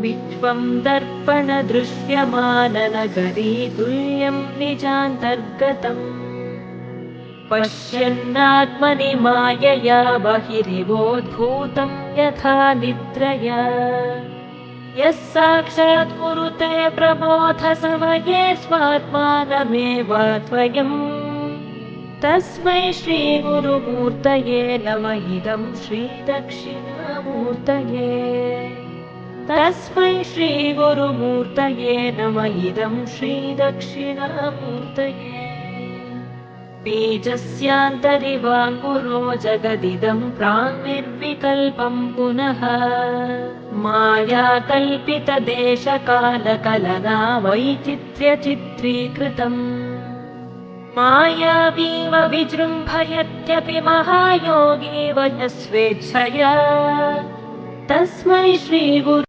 विश्वं दर्पणदृश्यमाननगरी तुल्यं निजान्तर्गतम् पश्यन्नात्मनि मायया बहिरिवोद्भूतं यथा निद्रया यः साक्षात् कुरुते प्रबोधसमये स्वात्मानमेवाद्वयम् तस्मै श्रीगुरुमूर्तये नमः इदं श्रीदक्षिणामूर्तये तस्मै श्रीगुरुमूर्तये नमः इदं श्रीदक्षिणामूर्तये बीजस्यान्तरिवाङ्कुरो जगदिदं प्राङ्निर्विकल्पं पुनः मायाकल्पितदेशकालकलना वैचित्र्यचित्रीकृतम् मायावीव विजृम्भयत्यपि महायोगी वयः स्वेच्छया तस्मै श्रीगुरु